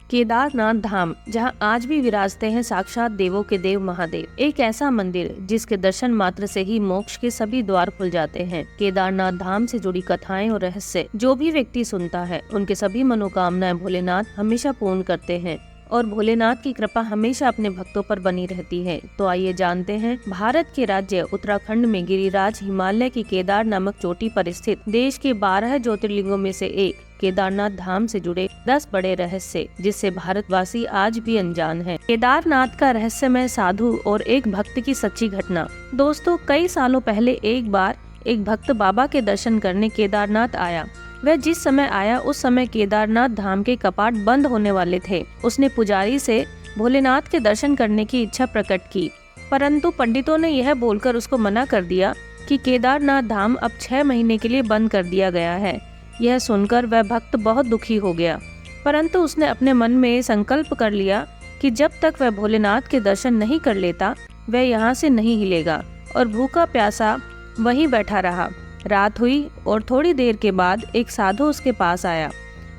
केदारनाथ धाम, जहां आज भी विराजते हैं साक्षात देवों के देव महादेव। एक ऐसा मंदिर जिसके दर्शन मात्र से ही मोक्ष के सभी द्वार खुल जाते हैं। केदारनाथ धाम से जुड़ी कथाएं और रहस्य जो भी व्यक्ति सुनता है, उनके सभी मनोकामनाएं भोलेनाथ हमेशा पूर्ण करते हैं और भोलेनाथ की कृपा हमेशा अपने भक्तों पर बनी रहती है। तो आइए जानते हैं भारत के राज्य उत्तराखंड में गिरिराज हिमालय की केदार नामक चोटी पर स्थित देश के 12 ज्योतिर्लिंगों में से एक केदारनाथ धाम से जुड़े 10 बड़े रहस्य, जिससे भारतवासी आज भी अनजान हैं। केदारनाथ का रहस्यमय साधु और एक भक्त की सच्ची घटना। दोस्तों, कई सालों पहले एक बार एक भक्त बाबा के दर्शन करने केदारनाथ आया। वह जिस समय आया उस समय केदारनाथ धाम के कपाट बंद होने वाले थे। उसने पुजारी से भोलेनाथ के दर्शन करने की इच्छा प्रकट की, परंतु पंडितों ने यह बोलकर उसको मना कर दिया कि केदारनाथ धाम अब 6 महीने के लिए बंद कर दिया गया है। यह सुनकर वह भक्त बहुत दुखी हो गया, परंतु उसने अपने मन में संकल्प कर लिया कि जब तक वह भोलेनाथ के दर्शन नहीं कर लेता वह यहाँ से नहीं हिलेगा, और भूखा प्यासा वहीं बैठा रहा। रात हुई और थोड़ी देर के बाद एक साधु उसके पास आया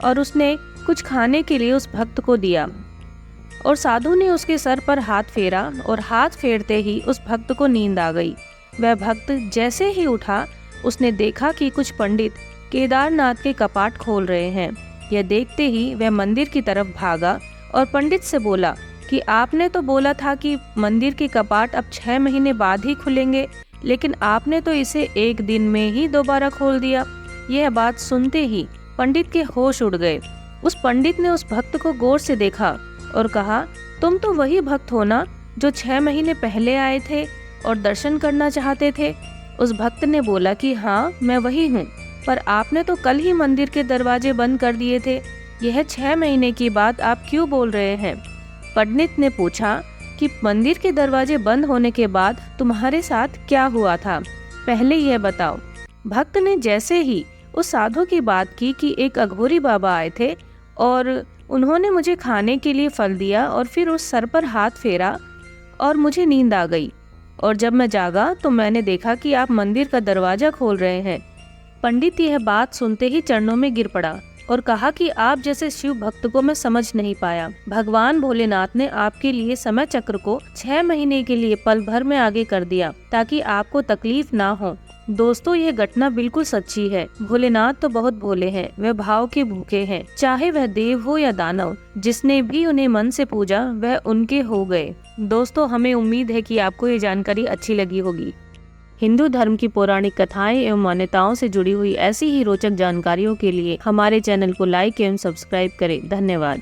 और उसने कुछ खाने के लिए उस भक्त को दिया, और साधु ने उसके सर पर हाथ फेरा और हाथ फेरते ही उस भक्त को नींद आ गई। वह भक्त जैसे ही उठा, उसने देखा कि कुछ पंडित केदारनाथ के कपाट खोल रहे हैं। यह देखते ही वह मंदिर की तरफ भागा और पंडित से बोला कि आपने तो बोला था कि मंदिर के कपाट अब 6 महीने बाद ही खुलेंगे, लेकिन आपने तो इसे एक दिन में ही दोबारा खोल दिया। यह बात सुनते ही पंडित के होश उड़ गए। उस पंडित ने उस भक्त को गौर से देखा और कहा, तुम तो वही भक्त हो ना जो 6 महीने पहले आए थे और दर्शन करना चाहते थे। उस भक्त ने बोला कि हाँ, मैं वही हूँ, पर आपने तो कल ही मंदिर के दरवाजे बंद कर दिए थे। यह 6 महीने की बात आप क्यों बोल रहे हैं? पंडित ने पूछा कि मंदिर के दरवाजे बंद होने के बाद तुम्हारे साथ क्या हुआ था, पहले यह बताओ। भक्त ने जैसे ही उस साधु की बात की कि एक अघोरी बाबा आए थे और उन्होंने मुझे खाने के लिए फल दिया और फिर उस सर पर हाथ फेरा और मुझे नींद आ गई, और जब मैं जागा तो मैंने देखा कि आप मंदिर का दरवाजा खोल रहे हैं। पंडित यह बात सुनते ही चरणों में गिर पड़ा और कहा कि आप जैसे शिव भक्त को मैं समझ नहीं पाया। भगवान भोलेनाथ ने आपके लिए समय चक्र को 6 महीने के लिए पल भर में आगे कर दिया ताकि आपको तकलीफ ना हो। दोस्तों, यह घटना बिल्कुल सच्ची है। भोलेनाथ तो बहुत भोले हैं, वह भाव के भूखे हैं। चाहे वह देव हो या दानव, जिसने भी उन्हें मन से पूजा वह उनके हो गए। दोस्तों, हमें उम्मीद है कि आपको ये जानकारी अच्छी लगी होगी। हिंदू धर्म की पौराणिक कथाएं एवं मान्यताओं से जुड़ी हुई ऐसी ही रोचक जानकारियों के लिए हमारे चैनल को लाइक एवं सब्सक्राइब करें। धन्यवाद।